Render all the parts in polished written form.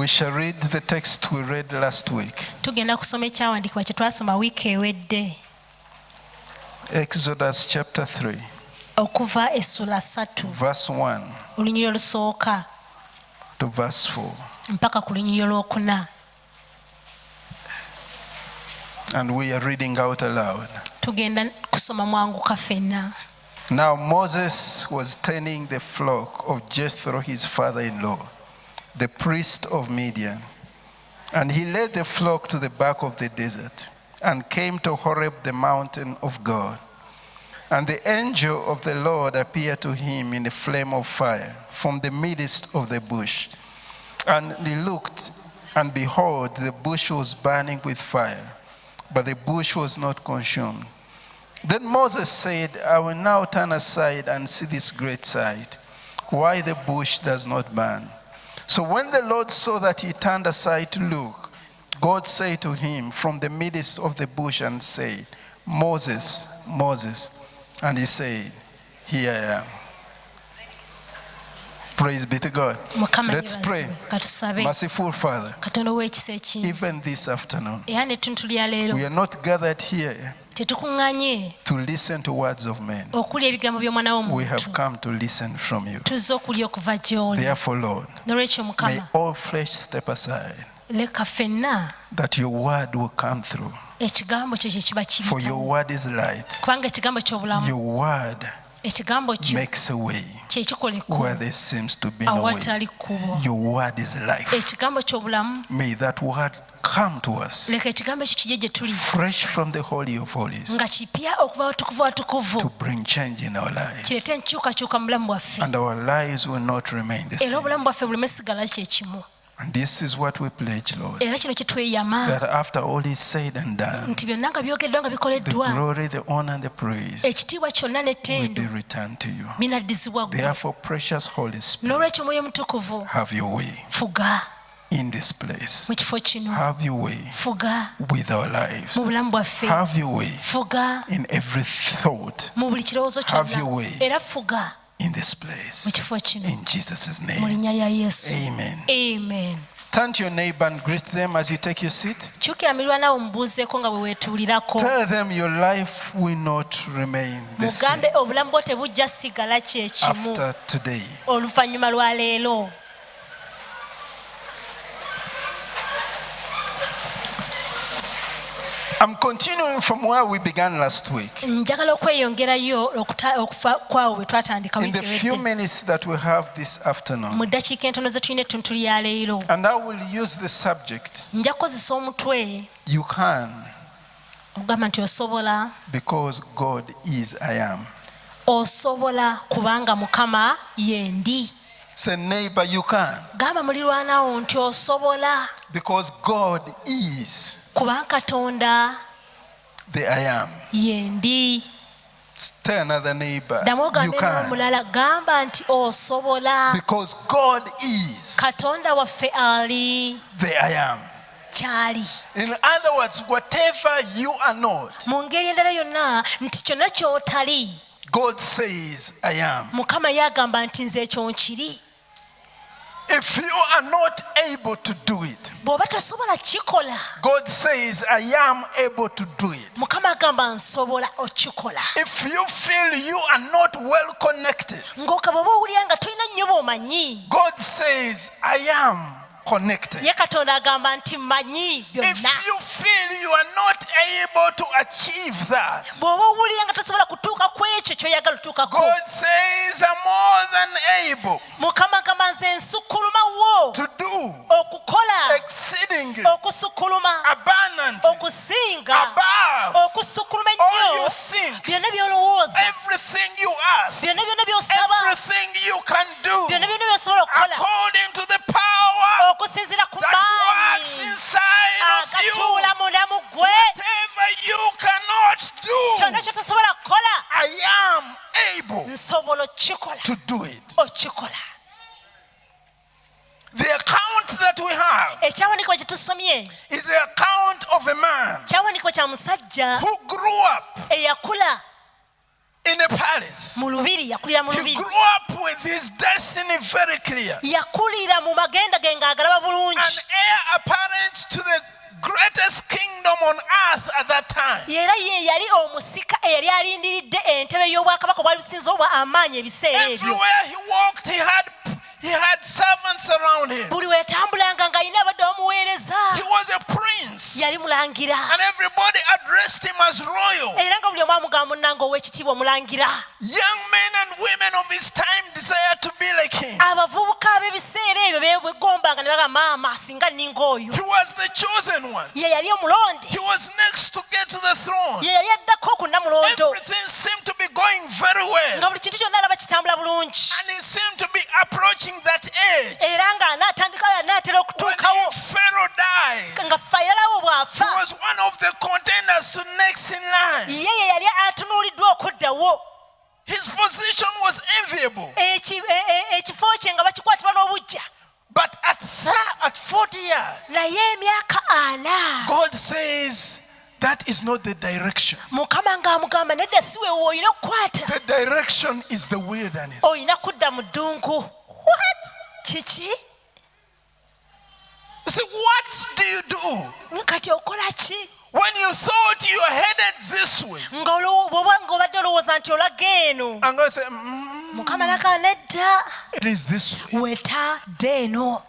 We shall read the text we read last week. Tugenda kusoma ekyawandiikibwa kye twasoma wiiki ewedde. Exodus chapter 3. Okuva essula 3. Verse 1. Olunyiriri olusooka. To verse 4. Mpaka ku lunyiriri olwokuna. And we are reading out aloud. Tugenda kusoma mwanguka ffenna. Now Moses was tending the flock of Jethro his father-in-law, the priest of Midian. And he led the flock to the back of the desert and came to Horeb, the mountain of God. And the angel of the Lord appeared to him in a flame of fire from the midst of the bush. And he looked, and behold, the bush was burning with fire, but the bush was not consumed. Then Moses said, I will now turn aside and see this great sight, why the bush does not burn. So when the Lord saw that he turned aside to look, God said to him from the midst of the bush and said, Moses, Moses. And he said, Here I am. Praise be to God. Let's pray. Merciful Father, even this afternoon, we are not gathered here to listen to words of men. We have come to listen from you. Therefore, Lord, may all flesh step aside, that your word will come through. For your word is light. Your word makes a way where there seems to be no way. Your word is life. May that word come to us fresh from the Holy of Holies to bring change in our lives. And our lives will not remain the same. And this is what we pledge, Lord, that after all is said and done, the glory, the honor, and the praise will be returned to you. Therefore, precious Holy Spirit, have your way in this place. Have your way with our lives. Have your way in every thought. Have your way in this place. In Jesus' name. Amen. Amen. Turn to your neighbor and greet them as you take your seat. Tell them your life will not remain the same after today. I'm continuing from where we began last week. In the few minutes that we have this afternoon, and I will use the subject, you can, because God is I am. Say, neighbor, you can, because God is the I am. Tell another neighbor, you can, because God is the I am. In other words, whatever you are not, God says I am. If you are not able to do it, God says I am able to do it. If you feel you are not well connected, God says I am connected. If you feel you are not able to achieve that, God says I'm more than able to do exceedingly, abundantly, above all you think, everything you ask, everything you can do, according to the power that works inside of you. Whatever you cannot do, I am able to do it. The account that we have is the account of a man who grew up in a palace. Mu lubiri, yakulira mu He lubiri. grew up with his destiny very clear. Yakulira mu magenda ge ng'agalaba bulungi. An heir apparent to the greatest kingdom on earth at that time. Era ye yali omusika eyali alindiridde entebe y'obwakabaka obwali businza obwa amaanyi ebiseera ebyo. Everywhere he walked, he had servants around him. Buli wetambulanga ng'alina abadde bamuweereza. He was a prince. Yali mulangira. And everybody addressed him as royal. Era nga buli omu amugamba munnanga ow'ekitiibwa omulangira. Young men and women of his time desired to be like him. Abavubuka ab'ebiseera ebyo beegombanga ne bagamba maama singa nninga oyo. He was the chosen one. Ye yali omulonde. He was next to get to the throne. Ye yali addako ku nnamulondo. Everything seemed to be going very well. Nga buli kintu kyonna alaba kitambula bulungi. And he seemed to be approaching that age. Era ng'anaatera When okutuukawo. Pharaoh died, Nga Fayolawo he bw'afa. was one of the contenders to next in line. Ye yali atunuuliddwa okuddawo. His position was enviable. Ekifo kye nga bakikwatibwa n'obujja. But at 40 years, Naye emyaka 40. God says that is not the direction. Mukama ng'amugamba nedda si weewe olina okukwata. The direction is the wilderness. Olina kudda mu ddungu. What? Kiki? So what do you do Kati okola ki? when you thought you were headed this way? Ng'obadde olowooza nti olaga eno. I'm going to say, Mukama n'agamba nedda. it is this way. Wetadde eno.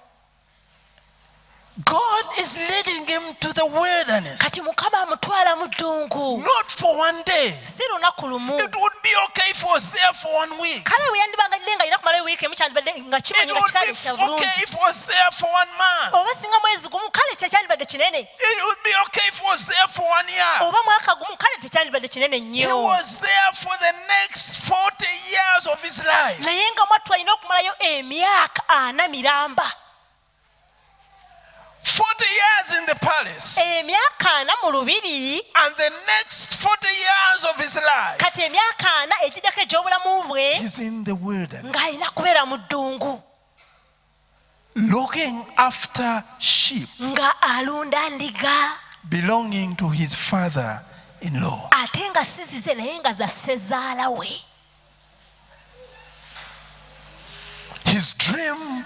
God is leading him to the wilderness. Kati Mukama amutwala mu ddungu. Not for one day. Si lunaku lumu. It would be okay if he was there for 1 week. Kale bwe yandibanga nga alina kumalayo wiiki emu kyandibadde nga It kimanyi nga would kikale be kya okay bulungi. if he was there for 1 month. Oba singa mwezi gumu kale tekyandibadde kinene. It would be okay if he was there for 1 year. Oba mwaka gumu kale tekyandibadde kinene He nnyo. was there for the next 40 years of his life. Naye nga mwattu alina okumalayo emyaka 40 miramba. 40 years in the palace. Emyaka 40 mu lubiri. And the next 40 years of his life, Kati emyaka 40 egiddako egy'obulamu bwe he's in the wilderness. ng'alina kubeera mu ddungu. Looking after sheep Nga alunda ndiga. belonging to his father-in-law. Ate nga si zize naye nga za ssezaala we. His dream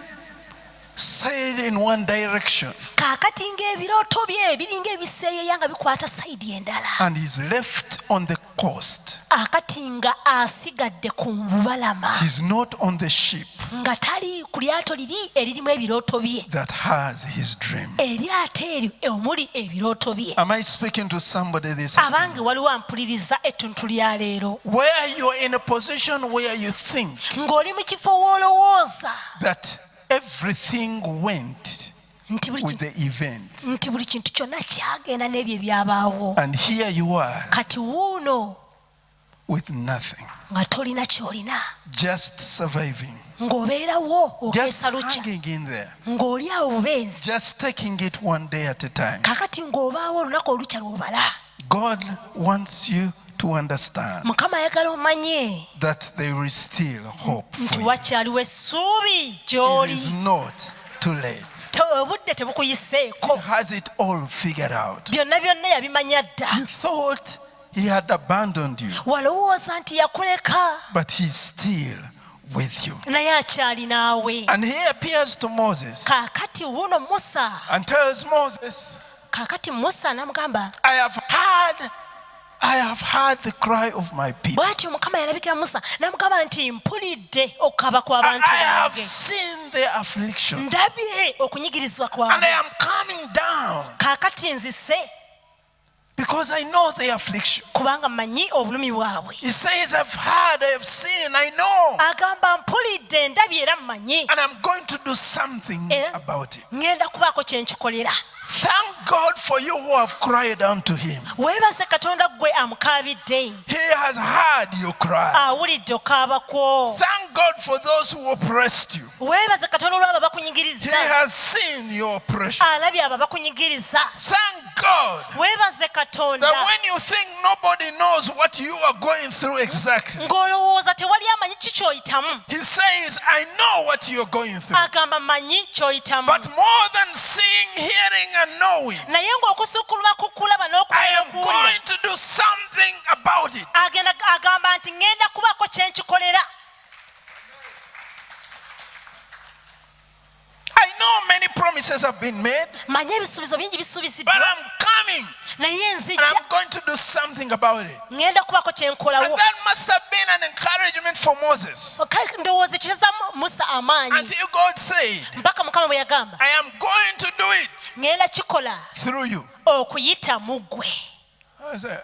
sailed in one direction. Kaakati ng'ebirooto bye biringa ebiseeyeeya nga bikwata sayidi endala. And he's left on the coast. Akati nga asigadde ku lubalama. He's not on the ship Nga tali ku lyato liri eririmu ebirooto bye. that has his dream. Eryato eryo omuli ebirooto bye. Am I speaking to somebody this Abange afternoon? waliwo ampuliriza ettuntu lya leero. Where you're in a position where you think Ng'oli mu kifo w'olowooza that everything went nti with the event. buli kintu kyonna kyagenda n'ebyo ebyabaawo. And here you are Kati wuuno with nothing. nga tolina ky'olina. Just surviving. Ng'obeerawo Just okeesa lukya. hanging in there. Ng'oli awo bubenzi. Just taking it one day at a time. Kakati ng'obaawo olunaku olukya lw'obala. God wants you to understand Mukama ayagala omanye that there is still hope nti for you. wakyaliwo essuubi It gy'oli. is not too late. Obudde tebukuyiseeko. He has it all figured out. Byonna yabimanya dda. You thought he had abandoned you, Walowooza nti yakuleka. but he's still with you. Naye akyali naawe. And he appears to Moses Kaakati wuuno Musa. and tells Moses, Kaakati Musa n'amugamba I have heard the cry of my people. bw'atyo Mukama yalabikira Musa n'amugamba nti mpulidde okukaaba kw'abantu I have bange. seen their affliction, Ndabye okunyigirizibwa and I kwabwe. am coming down Kaakati nzise because I know the affliction. kubanga mmanyi obulumi bwabwe. He says, I've heard, I have seen, I know, Agamba mpulidde ndabye era mmanyi. and I'm going to do something Era about it. ngenda kubaako kye nkikolera. Thank God for you who have cried unto him. Weebaze Katonda gwe amukaabidde. He has heard your cry. Awulidde okaaba kwo. Thank God for those who oppressed you. Weebaze Katonda olw'abo He bakunyigiriza. has seen your oppression. Alabye abo bakunyigiriza. Thank God Weebaze Katonda. that when you think nobody knows what you are going through exactly, Ng'olowooza tewali amanyi ki ky'oyitamu. he says, I know what you're going through. Agamba manyi ky'oyitamu. But more than seeing, hearing, and knowing, I am going to do something about it. I know many promises have been made, but I'm coming and I'm going to do something about it. And that must have been an encouragement for Moses. Until God said, I am going to do it through you. I said,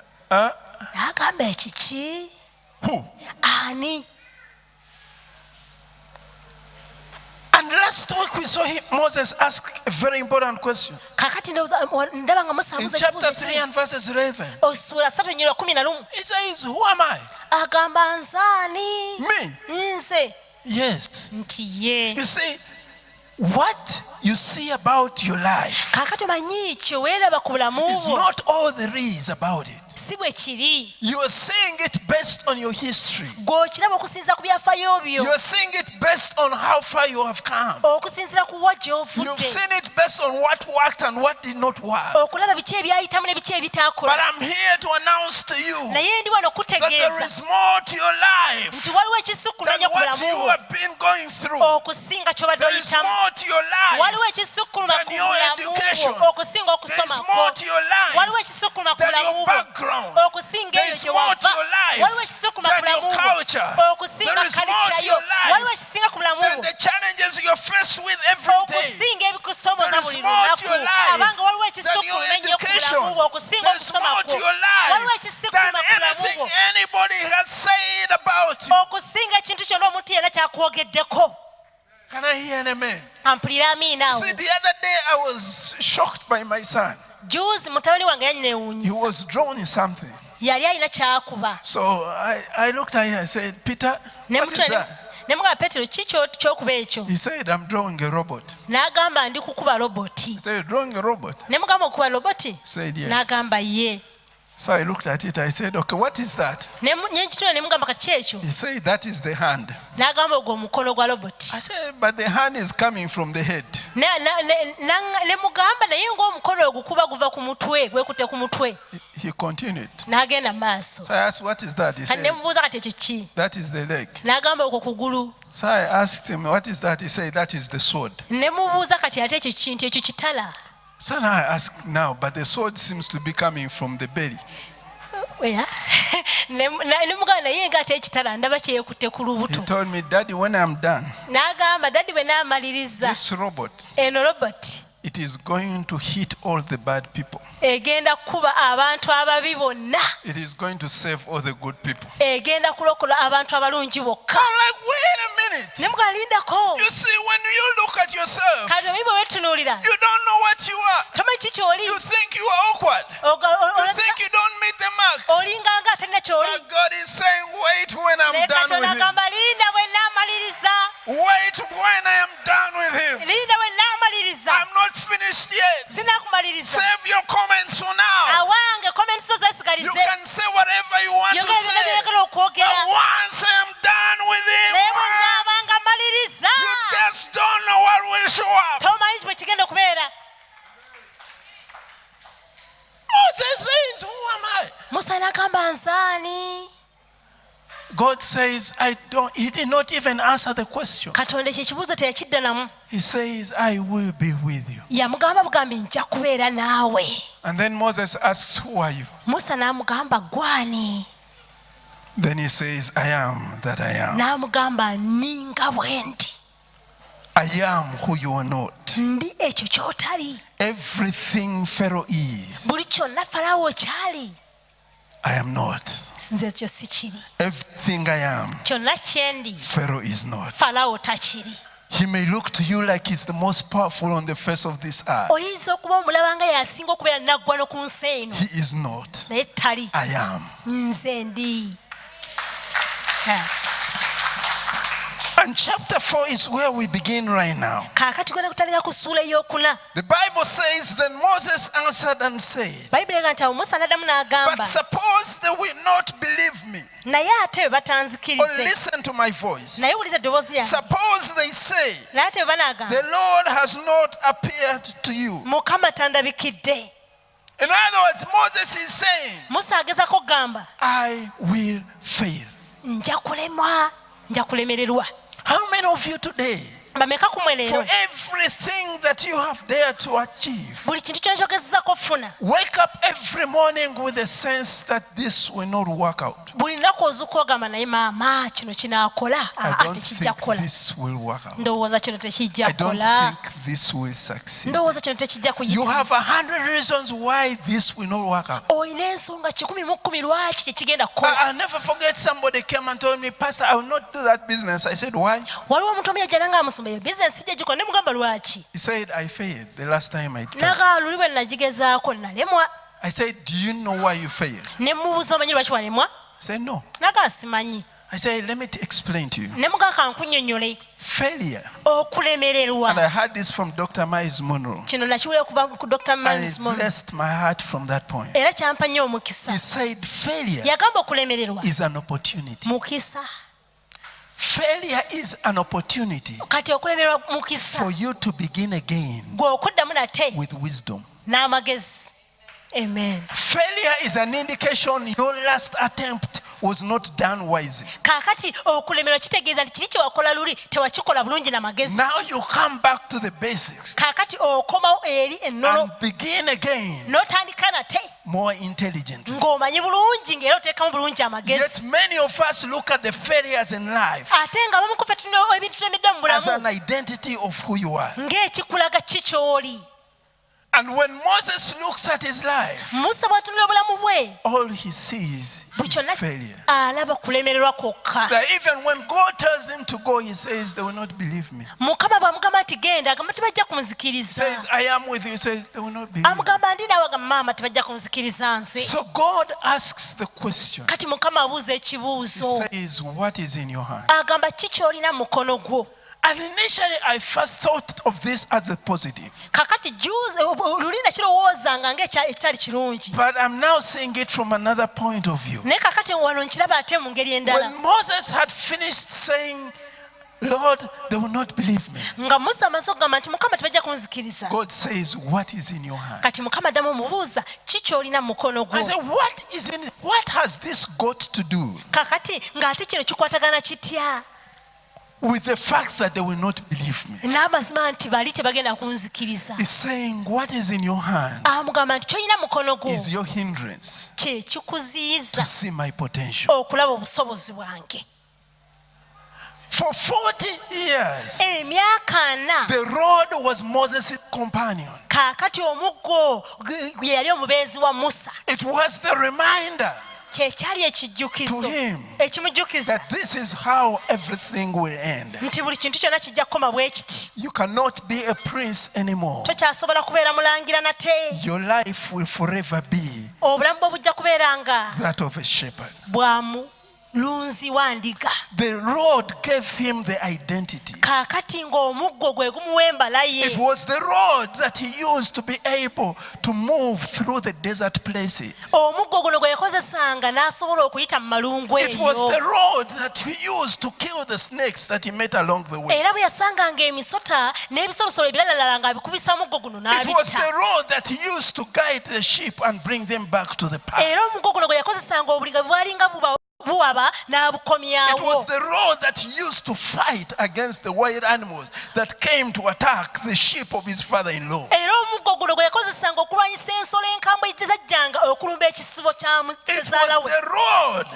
who? And last week we saw Moses ask a very important question. In chapter 3 and verses 11. He says, who am I? Me? Yes. You see, what you see about your life is not all there is about it. You are seeing it based on your history. You are seeing it based on how far you have come. You've seen it based on what worked and what did not work. But I'm here to announce to you that there is more to your life than what you have been going through. There is more to your life than your education. There is more to your life than your background. There is more to your life than your culture. There is more to your life than the challenges you're faced with every day. There is more to your life than your education. There is more to your life than anything anybody has said about you. Can I hear an amen? See, the other day I was shocked by my son. He was drawing something. So I looked at him and said, Peter, what is that? He said, I'm drawing a robot. I said, drawing a robot? He said, yes. So I looked at it, I said, okay, what is that? He said, that is the hand. I said, but the hand is coming from the head. He continued. So I asked, what is that? He said, that is the leg. So I asked him, what is that? He said, that is the sword. So now I ask now, but the sword seems to be coming from the belly. He told me, Daddy, when I'm done, this robot, it is going to hit all the bad people. It is going to save all the good people. I'm like, wait a minute. You see, when you look at yourself, you don't know what you are. You think you are awkward. You think you don't meet the mark. But God is saying, wait when I'm done with him. Wait when I am done with him. I'm not finished yet. Save your comments for now. You can say whatever you want to say. But once I'm done with him, you just don't know what will show up. Moses says, who am I? God says, he did not even answer the question. He says, I will be with you. And then Moses asks, who are you? Then he says, I am that I am. I am who you are not. Everything Pharaoh is, I am not. Everything I am, Pharaoh is not. He may look to you like he's the most powerful on the face of this earth. He is not. I am. And chapter 4 is where we begin right now. The Bible says, then Moses answered and said, but suppose they will not believe me or listen to my voice. Suppose they say, the Lord has not appeared to you. In other words, Moses is saying, I will fail. How many of you today, for everything that you have dared to achieve, wake up every morning with a sense that this will not work out? I don't think this will work out. I don't think this will succeed. You have 100 reasons why this will not work out. I'll never forget somebody came and told me, Pastor, I will not do that business. I said, why? He said, I failed the last time I tried. I said, do you know why you failed? He said, no. I said, let me explain to you. Failure. And I heard this from Dr. Miles Monroe. And it blessed my heart from that point. He said, failure is an opportunity. Failure is an opportunity for you to begin again with wisdom. Amen. Failure is an indication your last attempt was not done wisely. Now you come back to the basics and begin again more intelligently. Yet many of us look at the failures in life as an identity of who you are. And when Moses looks at his life, all he sees is failure. That even when God tells him to go, he says, they will not believe me. He says, I am with you. He says, they will not believe me. So God asks the question. He says, what is in your hand? And initially, I first thought of this as a positive. But I'm now seeing it from another point of view. When Moses had finished saying, Lord, they will not believe me, God says, what is in your hand? I said, what has this got to do with the fact that they will not believe me? He's saying, what is in your hand is your hindrance to see my potential. For 40 years, the rod was Moses' companion. It was the reminder to him that this is how everything will end. You cannot be a prince anymore. Your life will forever be that of a shepherd. The rod gave him the identity. It was the rod that he used to be able to move through the desert places. It was the rod that he used to kill the snakes that he met along the way. It was the rod that he used to guide the sheep and bring them back to the path. It was the rod that he used to fight against the wild animals that came to attack the sheep of his father-in-law. It was the rod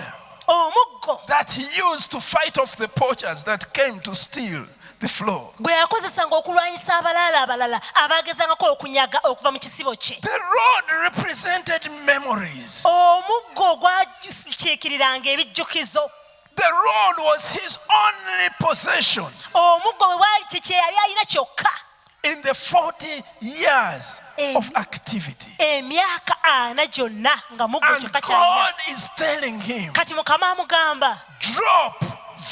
that he used to fight off the poachers that came to steal the floor. The rod represented memories. The rod was his only possession in the 40 years of activity. And God is telling him, drop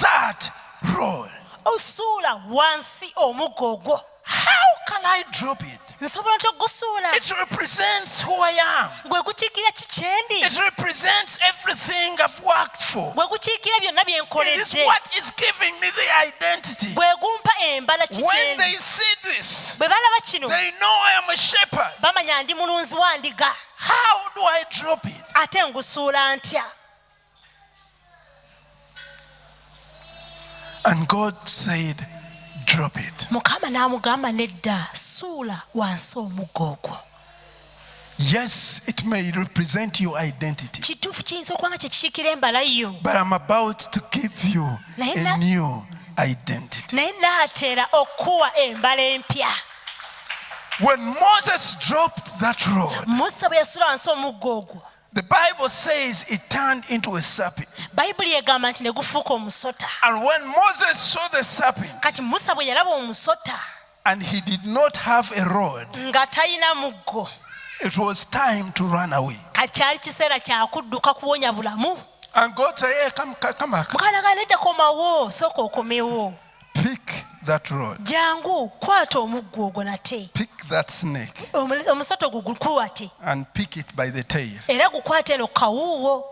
that rod. osuula wansi omuggo ogwo. How can I drop it? Nsobola ntya ogusuula? It represents who I am. Gwe gukiikirira kikyendi. It represents everything I've worked for. Gwe gukiikirira byonna bye nkoledde. It is what is giving me the identity. Gwe gumpa embala kikyendi. When they see this, bwe balaba kino, they know I am a shepherd. bamanya ndi mulunzi wa ndiga. How do I drop it? Ate ngusuula ntya? And God said, drop it. Mukama n'amugamba nedda, suula wansi omuggo ogwo. Yes, it may represent your identity. Kituufu kiyinza okuba nga kye kikiikira embala yo. But I'm about to give you a new identity. Naye naatera okuwa embala empya. When Moses dropped that rod, Musa bwe yasuula wansi omuggo ogwo, the Bible says it turned into a serpent. Bayibuli egamba nti ne gufuuka omusota. And when Moses saw the serpent, Kati Musa bwe yalaba omusota and he did not have a rod, nga talina muggo, it was time to run away. kati kyali kiseera kya kudduka kuwonya bulamu. And God said, hey, come back. Mukama n'agamba nedda komawo, sooka okomewo. Pick that rod. Jangu kwata omuggo ogwo nate. Pick that snake. Omusota ogwo gukwate. And pick it by the tail. Era gukwate eno kawuuwo.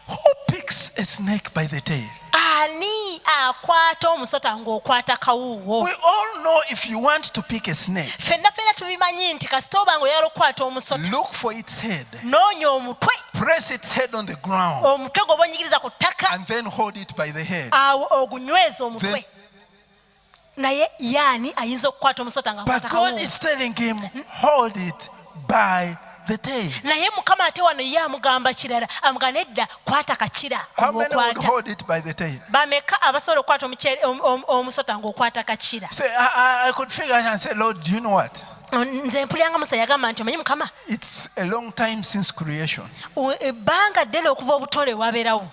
Who picks a snake by the tail? Ani akwata omusota ng'okwata kawuuwo? We all know if you want to pick a snake, Fenna tubimanyi nti kasita oba ng'oyagala okukwata omusota, look for its head. noonya omutwe. Press its head on the ground. Omutwe gwe onyigiriza ku ttaka. And then hold it by the head. Awo ogunyweza omutwe. Naye yaani ayinza okukwata omusota nga But akwata God kawuuwo. is telling him, hold it by the tail. Naye Mukama ate wano ye amugamba kirala, amugamba nedda kwata kakira How many would ng'okwata. hold it by the tail? Bameka abasobola okukwata omusota ng'okwata kakira? Say, I could figure and say, Lord, do you know what? Nze mpuliranga Musa yagamba nti omanyi Mukama, It's a long time since creation. ebbanga ddene okuva obutole wabeerawo.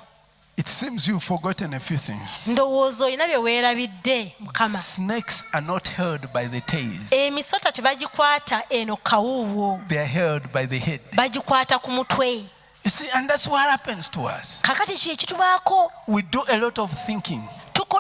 It seems you've forgotten a few things. Ndowooza olina bye weerabidde Mukama. Snakes are not held by the tails. Emisota tebagikwata eno kawuuwo, They are held by the head. bagikwata ku mutwe. You see, and that's what happens to us. Kakati kye kitubaako, We do a lot of thinking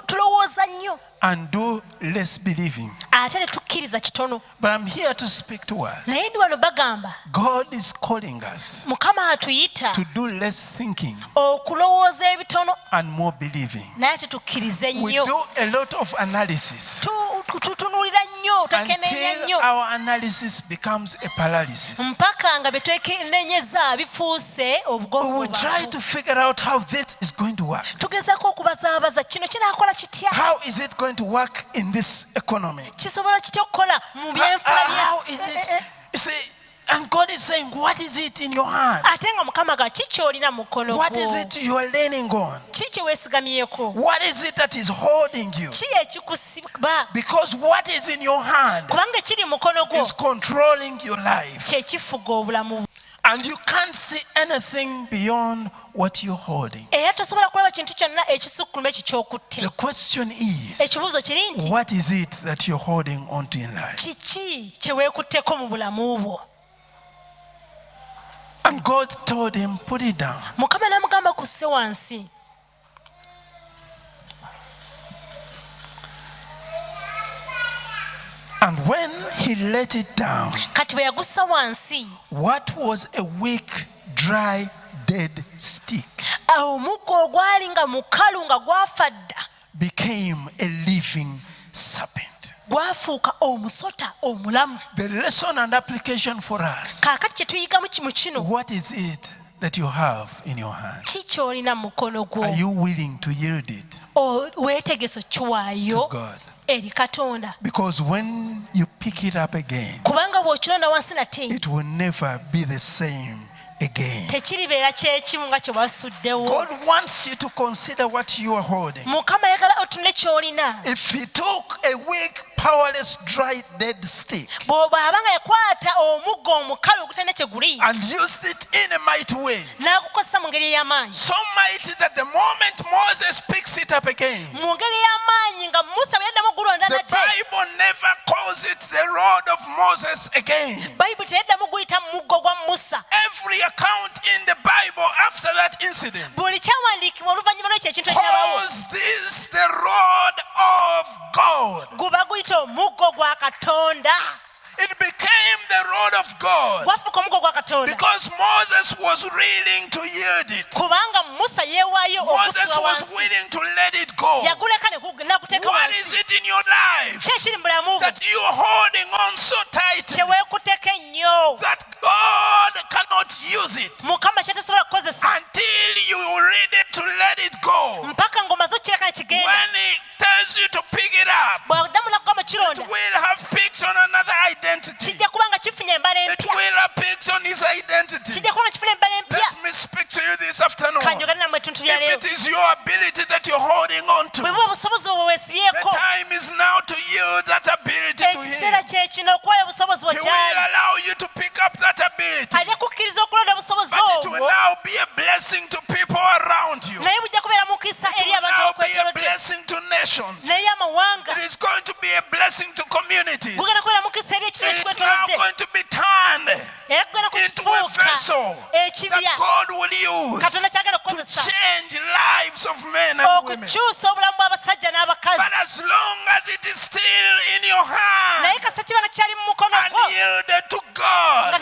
tulowooza nnyo and do less believing. ate ne tukkiriza kitono. But I'm here to speak to us. Naye ndi wano bagamba God is calling us Mukama atuyita to do less thinking okulowooza ebitono and more believing. naye tukkirize We nnyo. do a lot of analysis Tutunuulira nnyo, tukeneenya until nnyo our analysis becomes a paralysis. mpaka nga bye twekenenyeza bifuuse We will try to figure out how this is going to work. tugezaako okubazaabaza kino kinaakola kitya, How is it going to work in this economy? kisobola kitya okukola mu byenfuna How is it? You see, and God is saying, what is it in your hand? ate nga Mukama ga kiki olina mu mukono What is gwo, it you are leaning on? kiki weesigamyeko, What is it that is holding you? ki ekikusiba, Because what is in your hand kubanga ekiri mu mukono gwo is controlling your life. kye kifuga obulamu. And you can't see anything beyond what you're holding. Era tosobola kulaba kintu kyonna ekisukkuluma ekyo ky'okutte. The question is, Ekibuuzo kiri nti what is it that you're holding onto in life? kiki kye weekutteko mu bulamu bwo? And God told him, put it down. Mukama n'amugamba kusse wansi. And when he let it down, Kati bwe yagussa wansi, what was a weak, dry, dead stick omuggo ogwali nga mukalu nga gwafa dda became a living serpent. gwafuuka omusota omulamu. The lesson and application for us, Kaakati kye tuyigamu mu kino, what is it that you have in your hand? ki ky'olina mu mukono gwo? Are you willing to yield it Weetegese to kiwaayo God? eri Katonda? Because when you pick it up again, Kubanga bw'okilonda wansi nate it will never be the same again. tekiribeera kyekimu nga kye wasuddewo. God wants you to consider what you are holding. Mukama ayagala otunule ky'olina. If he took a weak, powerless, dry, dead stick Bw'aba nga yakwata omuggo omukalu ogutalina kye guli and used it in a mighty way, n'agukozesa mu ngeri ey'amaanyi, so mighty that the moment Moses picks it up again, mu ngeri ey'amaanyi nga Musa bwe yaddamu ogulonda the nate, Bible never calls it the rod of Moses again. Every account in the Bible after that incident calls this the rod of God. It became the rod of God because Moses was willing to yield it. Moses was willing to let it go. What is it in your life that you are holding on so tight that God cannot use it until you are ready to let it go? When He tells you to pick it up, it will have picked on another identity. It will have picked on His identity. Let me speak to you this afternoon. If it is your ability that you're holding on to, the time is now to yield that ability to Him. He will allow you to pick up that ability, but it will now be a blessing to people around you. It will now be a blessing to nations. It is going to be a blessing to communities. It is now going to be turned into a vessel that God will use to change lives of men and women. But as long as it is still in your hand and yielded to God, it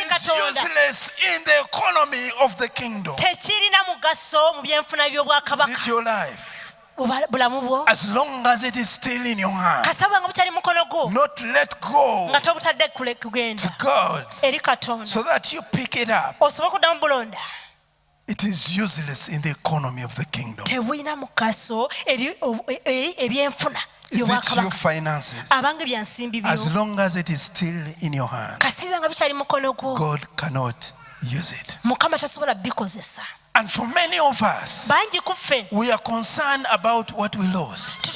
is useless in the economy of the kingdom. Is it your life? As long as it is still in your hand, not let go to God so that you pick it up, it is useless in the economy of the kingdom. Is it your finances? As long as it is still in your hand, God cannot use it. And for many of us, we are concerned about what we lost.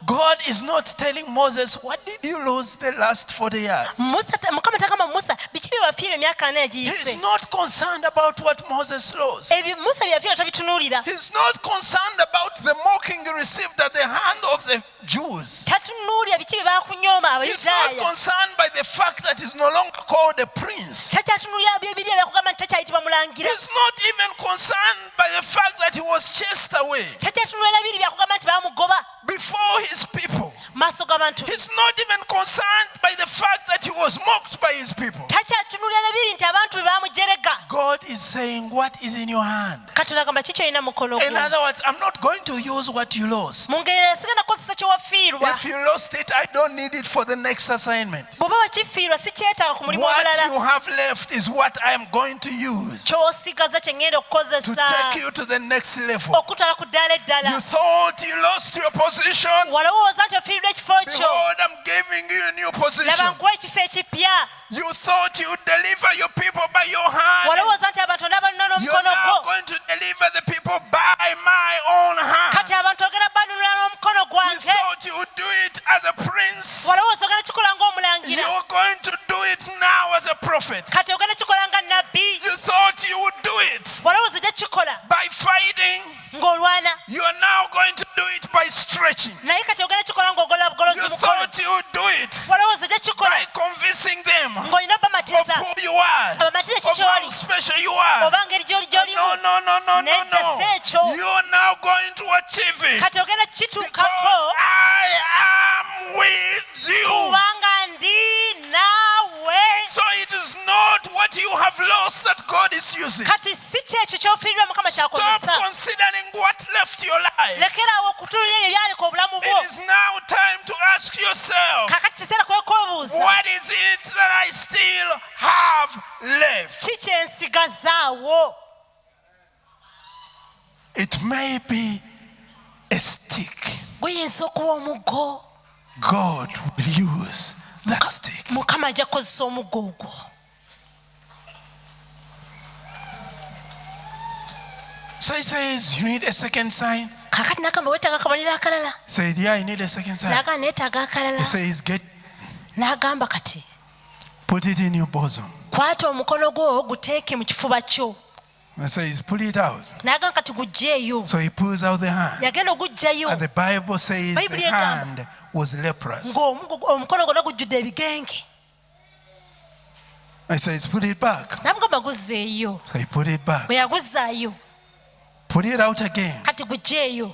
God is not telling Moses, what did you lose the last 40 years? He's not concerned about what Moses lost. He's not concerned about the mocking he received at the hand of the Jews. He's not concerned by the fact that he's no longer called a prince. He's not even concerned by the fact that he was chased away before his people. He's not even concerned by the fact that he was mocked by his people. God is saying, what is in your hand? In other words, I'm not going to use what you lost. If you lost it, I don't need it for the next assignment. What you have left is what I am going to use to take you to the next level. You thought you lost your position. Behold, I'm giving you a new position. You thought you would deliver your people by your hand. You're now going to deliver the people by my own hand. You thought you would do it as a prince. You're going to do it now as a prophet. You thought you would do it by fighting. You are now going to do it by stretching. You thought you would do it by convincing them of who you are, of how special you are. No. You are now going to achieve it because I am with you. So it is not what you have lost that God is using. Stop considering what left your life. It is now time to ask yourself, what is it that I still have left? It may be a stick. God will use that stick. So he says, you need a second sign. Said, yeah, I need a second sign. He says, put it in your bosom. And says, pull it out. N'agamba So he pulls out the hand. Yagenda ogugjayo. And the Bible says the hand was leprous. Omukono gwonna gujjudde ebigenge. And says, put it back. N'amugamba guzzeeyo. So he put it back. Bwe yaguzzaayo. Put it out again. Kati gugjeeyo.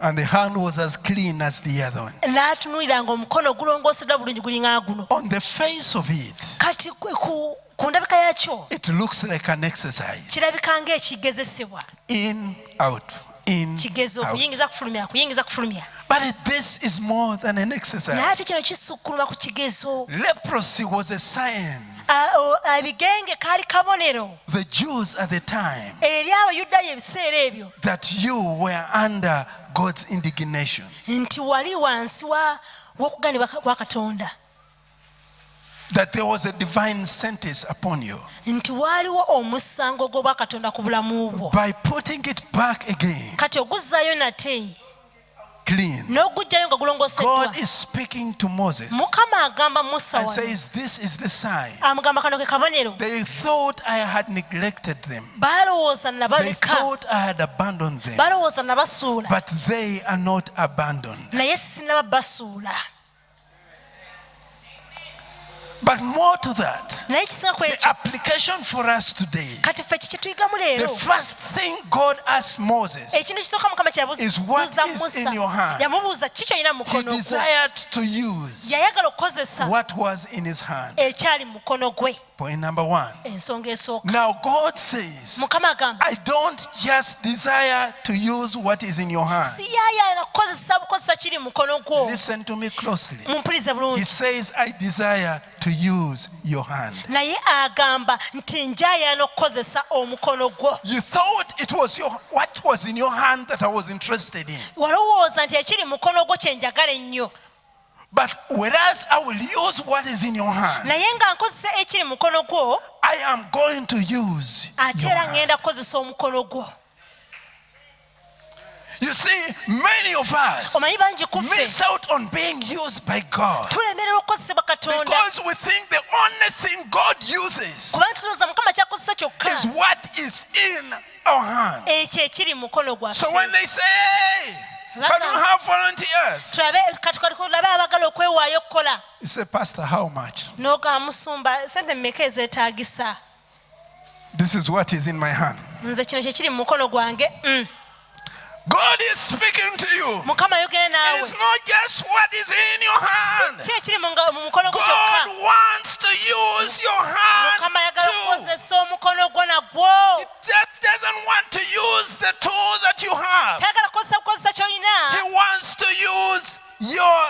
And the hand was as clean as the other one. N'atunuuliranga omukono gulongooseddwa bulungi gulinga guno. On the face of it, kati ku ndabika yakyo it looks like an exercise. Kirabika ng'ekigezesebwa. In, out, in, kigezo out. Kuyingiza kufulumya. But this is more than an exercise. Naye ate kino kisukkuluma ku kigezo. Leprosy was a sign. Ebigenge kaali kabonero. The Jews at the time, eri Abayudaaya ebiseera ebyo, that you were under God's indignation. Nti wali wansi w'okuganibwa kwa Katonda. That there was a divine sentence upon you. Nti waliwo omusango gw'obwa Katonda ku bulamu bwo. By putting it back again, kati oguzzaayo nate clean. n'ogugjayo nga gulongooseddwa. God is speaking to Moses Mukama agamba Musa and says, this is the sign. Amugamba kano ke kabonero. They thought I had neglected them. Balowooza They nabaleka. thought I had abandoned them. Balowooza nabasuula. But they are not abandoned. Naye sinababasuula. But more to that, naye ekisinga ku the ekyo, application for us today, kati ffe kiki tuyigamu the leero, first thing God asked Moses, ekintu kisooka Mukama is what kyabuuza is in Musa. your hand. Yamubuuza kiki ky'olina mu he mukono gwo. desired to use Yayagala okukozesa what was in his hand. ekyali mu mukono gwe. Point number one. Ensonga esooka. Now God says, Mukama agamba, I don't just desire to use what is in your hand. si yaayagala kukozesa kiri mu mukono gwo. Listen to me closely. Mumpulirize He bulungi. says, I desire to use your hand. Naye agamba nti njaayagala n'okukozesa omukono gwo. You thought it was what was in your hand that I was interested in. Walowooza nti ekiri mu mukono gwo kye njagala ennyo. But whereas I will use what is in your hand, Naye nga nkozesa ekiri mu mukono gwo, I am going to use ate your era hand. ngenda kukozesa omukono gwo. You see, many of us Omanyi bangi ku ffe miss out on being used by God tulemerera okukozesebwa Katonda because we think the only thing God uses kubanga tulowooza Mukama kyakozesa kyokka is what is in our hand. ekyo ekiri mu mukono gwaffe. So when they say, hey, can you have volunteers? Tulabe abagala okwewaayo okukola. You say, Pastor, how much? N'ogamba Musumba, sente mmeka ezeetaagisa? This is what is in my hand. Nze kino kye kiri mu mukono gwange. God is speaking to you. Mukama ayogera It naawe. is not just what is in your hand. Ki ekiri mu mukono gwo God kyokka. wants to use your hand Mukama ayagala too. okukozesa omukono gwo nagwo. He just doesn't want to use the tool that you have. Tayagala kukozesa ky'olina. He wants to use your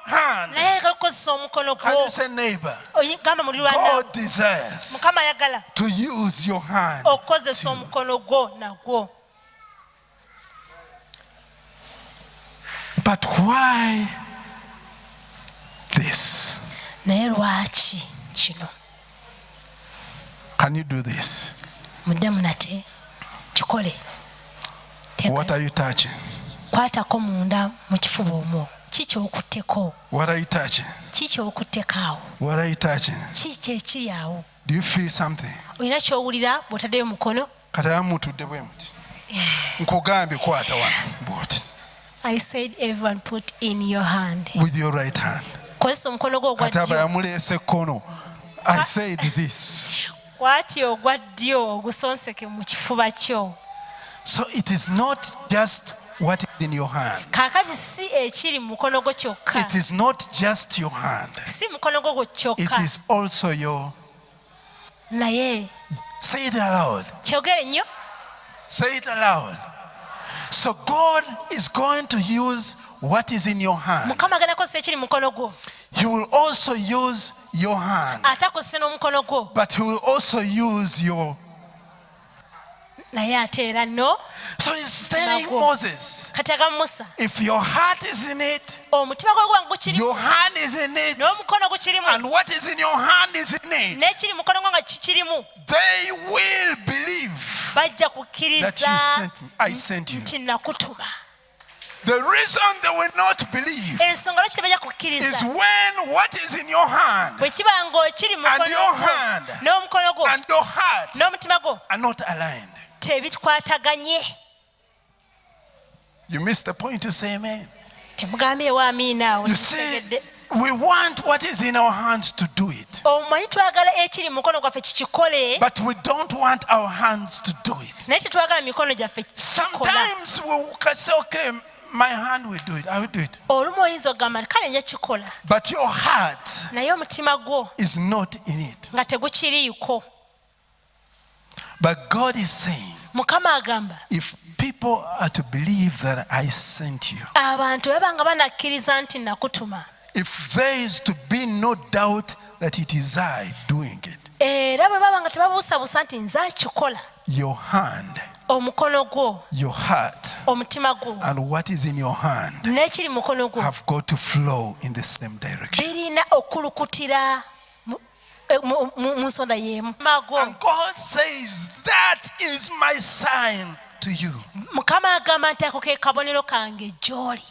hand. Naye ayagala okukozesa omukono Can gwo. you say, neighbor? Gamba muliraanwa. God desires Mukama ayagala to use your hand. okukozesa omukono gwo nagwo. But why this? Naye lwaki kino? Can you do this? Muddemu nate kikole. What are you touching? Kwatako munda mu kifuba omwo. Kiki okutteko? What are you touching? Kiki okutteko awo? What are you touching? Kiki ekiri awo? Do you feel something? Olina ky'owulira bw'otaddeyo mukono? Kata mutudde bwe muti. Nkugambye kwata wano bw'oti. I said everyone put in your hand. With your right hand. Kozesa omukono gwo ogwa Kata ddyo. bayamuleese kkono. I said this. Bw'ati ogwa ddyo ogusonseke mu kifuba kyo. So it is not just what is in your hand. Kaakati si ekiri mu mukono gwo kyokka. It is not just your hand. Si mukono gwo It kyokka. is also your. Naye Say it aloud. kyogere nnyo. Say it aloud. So God is going to use what is in your hand. Mukama agenda kukozesa ekiri mu mukono gwo. He will also use your hand. Ate akozese n'omukono gwo. But he will also use your. Naye ate era no. So he's telling Moses, Kati agamba Musa, if your heart is in it, omutima gwo gwange gukirimu, your hand is in it, n'omukono gukirimu, and what is in your hand is in it, n'ekiri mu mukono gwo nga kikirimu, they will believe bajja that kukkiriza I sent you. nti nakutuma. The reason they will not believe Ensonga lwaki tebajja is kukkiriza when what is in your hand bwe kiba ng'okiri mu and mukono your gwo hand n'omukono gwo and your heart n'omutima gwo are not aligned. tebikwataganye. You missed the point to say amen. Temugambye wa amina. You see, we want what is in our hands to do it. Omanyi twagala ekiri mukono gwaffe kikikole. But we don't want our hands to do it. Naye tetwagala mikono gyaffe kikola. Sometimes we can say, okay, my hand will do it. I will do it. Olumu oyinza okugamba kale nja kikola. But your heart naye omutima gwo is not in it. nga tegukiriiko. But God is saying, Mukama agamba, if people are to believe that I sent you, abantu baba nga banakkiriza nti nakutuma, if there is to be no doubt that it is I doing it, era bwe baba nga tebabuusabuusa nti nze akikola, your hand, omukono gwo, your heart, omutima gwo, and what is in your hand n'ekiri mukono gwo have got to flow in the same direction. birina okulukutira mu nsonda y'emu. And God says, that is my sign to you. Mukama agamba nti ako ke kabonero kange gy'oli.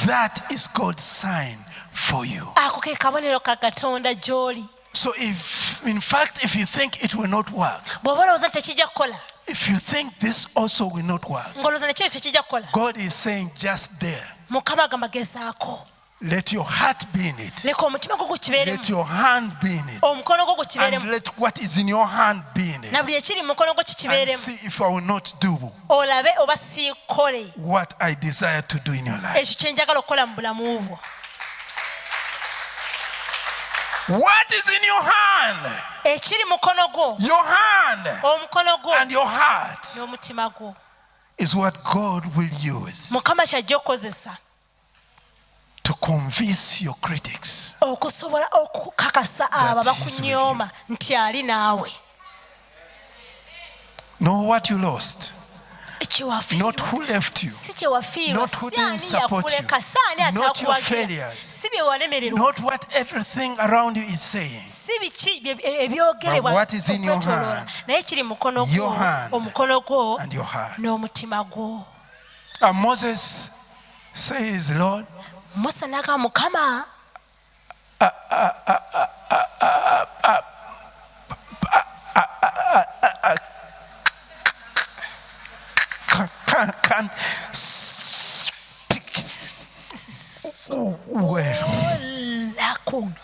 That is God's sign for you. Ako ke kabonero ka Katonda gy'oli. So if, in fact, if you think it will not work, bw'oba olowooza nti tekijja kukola, if you think this also will not work, ng'olowooza ne kino tekijja kukola, God is saying just there, Mukama agamba gezaako. let your heart be in it. Leka omutima gwo gukibeeremu. Let your hand be in it. Omukono gwo And gukibeeremu. let what is in your hand be in Na it. buli ekiri mu mukono gwo And kikibeeremu. see if I will not do Olabe oba siikole what I desire to do in your life. ekyo kye njagala okukola mu bulamu bwo. What is in your hand? Ekiri mukono gwo, Your hand omukono gwo and your heart n'omutima gwo, is what God will use Mukama ky'ajja okukozesa to convince your critics. okusobola okukakasa abo That is abakunyooma nti ali naawe. Know what you lost, Ekyewafiirwa not who left you, si kyewafiirwa, not who si didn't ani support you, yakuleka, si ani not your ataakuwagira, failures, si bye walemererwa, not what everything around you is saying. si biki ebyogerebwa But what is in your okwetooloola, hand, naye kiri mukono your gwo, hand omukono gwo and your heart. n'omutima gwo. And Moses says, Lord, Musa n'agamba Mukama, can't speak well. lakugenda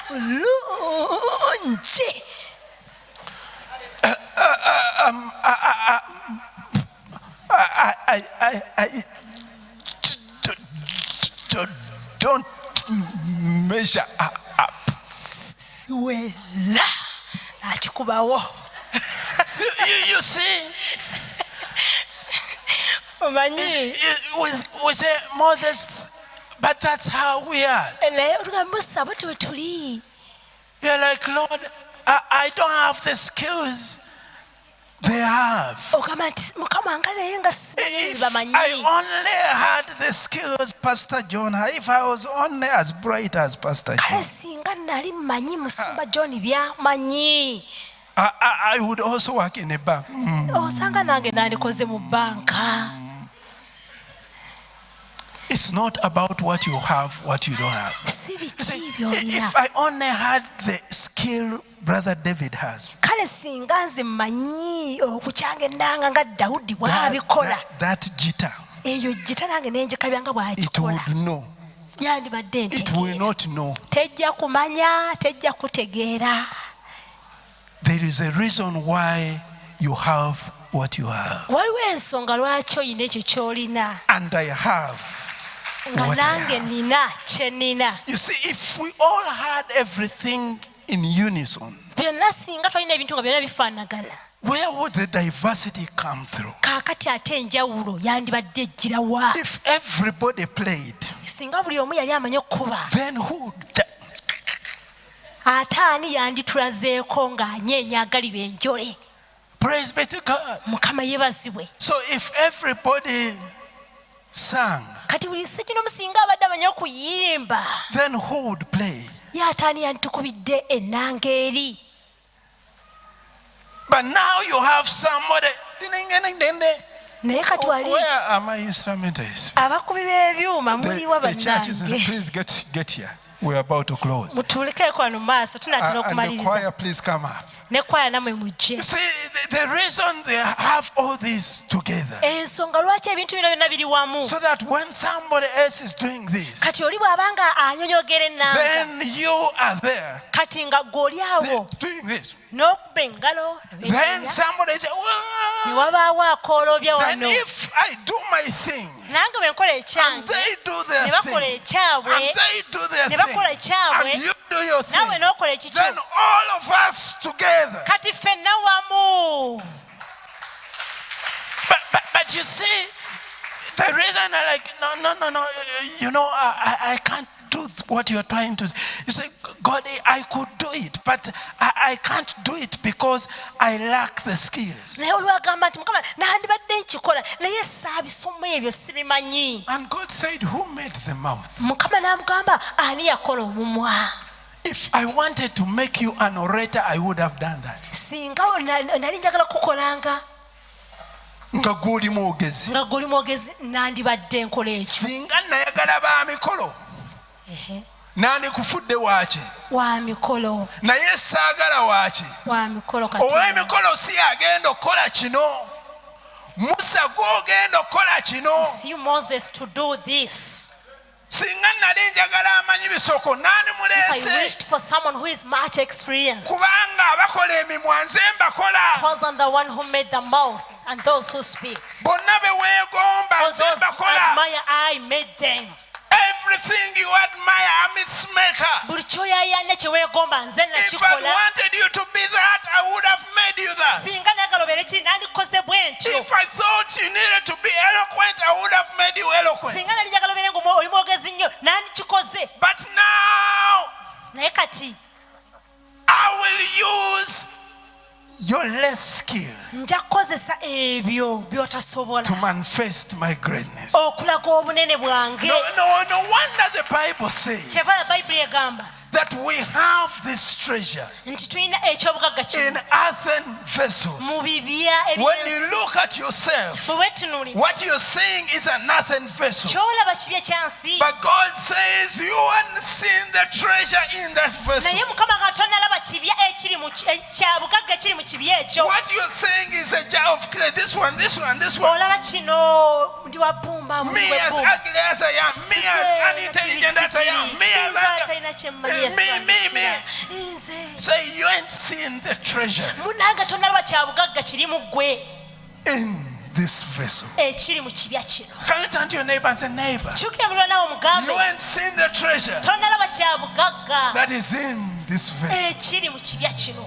bulungi. I don't measure up. Siwela akikubawo. You see, Omanyi, we say, Moses, but that's how we are. naye olugamba Musa bwe twe tuli. You're like, Lord, I don't have the skills they have. Ogamba nti Mukama nga naye nga simanyi If bamanyi. I only had the skills Pastor John had, if I was only as bright as Pastor Kale John, singa nali mmanyi Musumba John by'amanyi, I would also work in a bank. osanga nange nandikoze mu banka. It's not about what you have, what you don't have. Si biki by'olina. If I only had the skill Brother David has, Kale singa nze mmanyi okukyanga ennanga nga Dawudi bw'abikola, that jitter, eyo jjita nange nenjikabya nga it bw'akikola, would know. yandibadde It will ntegeera. not know. Tejja kumanya, tejja kutegeera. There is a reason why you have what you have. Waliwo ensonga lwaki olina ekyo ky'olina, And I have nga what I nange have. nina kye nina. You see, if we all had everything in unison, Byonna singa twalina ebintu nga byonna bifaanagana, where would the diversity come through? kaakati ate enjawulo yandibadde ejjira wa? If everybody played, Singa buli omu yali amanyi okukuba, then who? ate ani yanditulazeeko ng'anyeenya agaliba enjole? Praise be to God. Mukama yeebazibwe. So if everybody sang, Kati buli ssekinomu singa abadde amanyi okuyimba, then who would play? ye ate ani yanditukubidde ennanga eri? But now you have somebody. Where are my instrumentalists? The churches, please get here. We're about to close. And the choir, please come up. You see, the reason they have all this together, so that when somebody else is doing this, then you are there doing this. Then somebody says, well, then if I do my thing, and they do their thing, and they do their thing, and you do your thing, then all of us together. But you see, the reason I like, no, you know, I can't do what you're trying to. You say, God, I could do it, but I can't do it because I lack the skills. And God said, who made the mouth? If I wanted to make you an orator, I would have done that. Nga guli mwogezi singa nayagala ba mikolo nani kufudde waaki wa mikolo naye saagala waaki wa mikolo kati ow'emikolo si agenda okukola kino Musa gw'ogenda okukola kino see Moses to do this. Singa nali njagala amanyi bisoko nani mulese. I wished for someone who is much experienced. Kubanga abakola emimwa nze mbakola. Because I'm the one who made the mouth and those who speak. Bonna be weegomba nze mbakola. Admire, I made them. Everything you admire, I'm its maker. If I wanted you to be that, I would have made you that. If I thought you needed to be eloquent, I would have made you eloquent. But now, I will use your less skill to manifest my greatness. No wonder the Bible says that we have this treasure in earthen vessels. When you look at yourself, what you're saying is an earthen vessel. But God says you haven't seen the treasure in that vessel. What you're saying is a jar of clay. This one, this one, this one. Me as ugly as I am, me as unintelligent as I am, me as me. Say you ain't seen the treasure in this vessel. Can you turn to your neighbor and say, neighbor, you ain't seen the treasure that is in this vessel.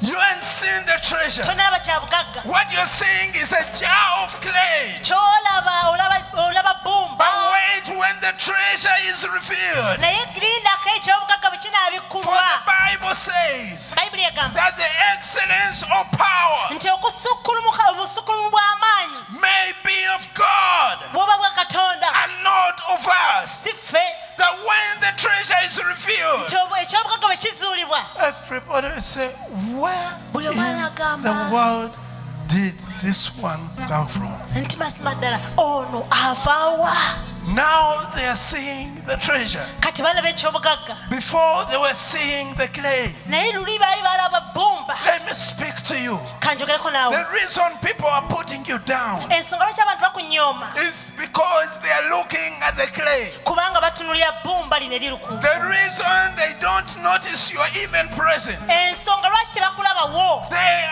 You ain't seen the treasure. What you're seeing is a jar of clay. But wait when the treasure is revealed. For the Bible says that the excellence of power may be of God and not of us. That when the treasure is revealed, everybody will say, where in the world did this one come from? Now they are seeing the treasure. Before they were seeing the clay. Let me speak to you. The reason people are putting you down is because they are looking at the clay. The reason they don't notice you are even present, they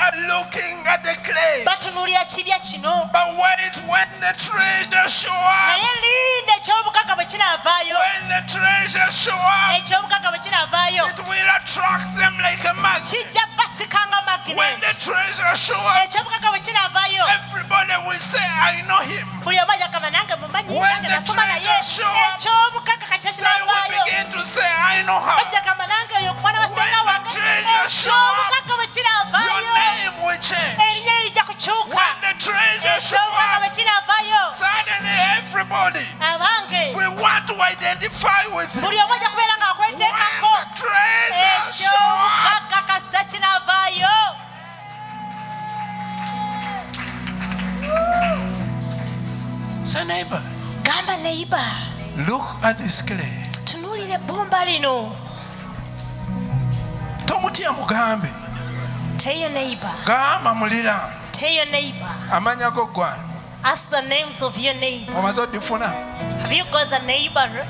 are looking at the clay. But wait when the treasure show up. When the treasure show up, it will attract them like a magnet. When the treasure show up, everybody will say, I know him. When the treasure show up, they will begin to say, I know her. When the treasure show up, your name will change. When the treasure show up, suddenly everybody we want to identify with him. When the treasure show up, Look at this clay. Tunuulira ebbumba lino. Tomutya mugambe. Tell your neighbor. Gamba mulira. Tell your neighbor. Amanya go gwa. Ask the names of your neighbor. Omazo difuna. Have you got the neighbor name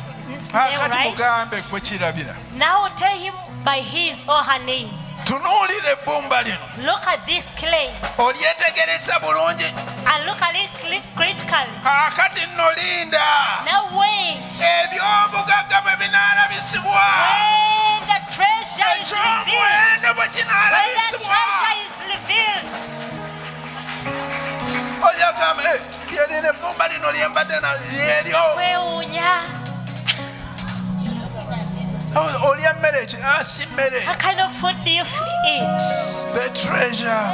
right? Mugambe kwe kirabira. Now tell him by his or her name. Tunuulira ebbumba lino. Look at this clay. Olyetegereza bulungi. And look at it critically. Kaakati nno linda. Now wait. Eby'obugagga bwe binaalabisibwa. When the treasure is revealed. Bwe kinaalabisibwa. Oyagamba lyerina ebbumba lino lyembadde lyeryo. Weewuunya. Olya mmere ki? Si mmere. What kind of food do you eat? The treasure.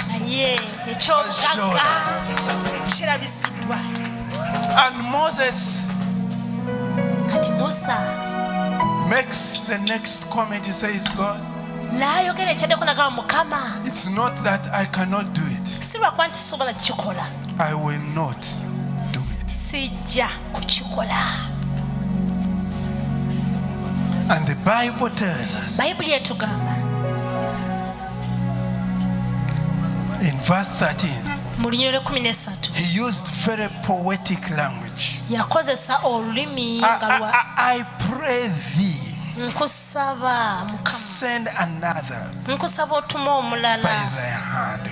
Naye ekyobugagga kirabisiddwa. And Moses Kati Musa makes the next comment. He says, God, n'ayogera ekyaddako n'agamba Mukama, it's not that I cannot do it. si lwakuba nti sisobola kukikola. I will not do it. Sijja kukikola. And the Bible tells us Bayibuli etugamba in verse 13, mu lunyiriro 13 he used very poetic language. yakozesa olulimi nga lwa I pray thee, nkusaba Mukama, send another nkusaba otuma omulala by thy hand,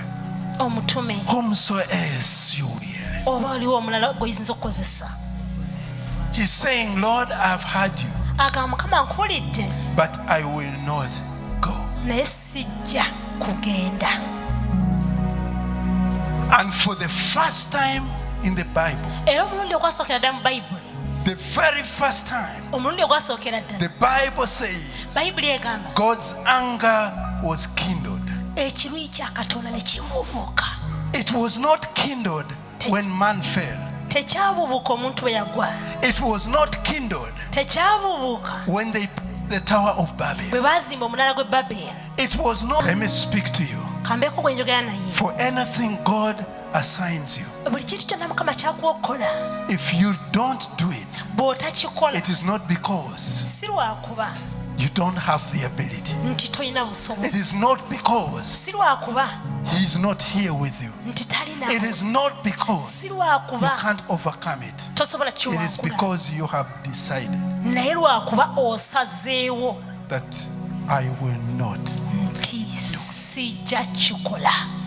omutume whomsoever you will. oba oliwo omulala gw'oyinza okukozesa. He's saying, Lord, I've heard you, agamba Mukama nkuwulidde but I will not go. naye sijja kugenda. And for the first time in the Bible, Era omulundi ogwasookera ddala mu Bayibuli, the very first time, omulundi ogwasookera ddala the Bible says Bayibuli egamba God's anger was kindled. ekiruyi kya Katonda ne kimubuuka. It was not kindled when man fell. Tekyabubuuka omuntu bwe yagwa. It was not kindled Tekyabubuuka when they built the Tower of Babel. bwe baazimba omunaala gw'e Babeli. It was not. Let me speak to you. Kambeeko gwe njogera naye. For anything God assigns you, Buli kintu kyonna Mukama ky'akuwa okukola, if you don't do it, bw'otakikola it is not because si lwakuba you don't have the ability. nti tolina It busobozi, is not because si lwakuba He is not here with you. nti talina, It is not because si you lwakuba can't overcome it. tosobola It is kiwangula, because you have decided naye lwakuba osazeewo that I will not. nti sijja kikola.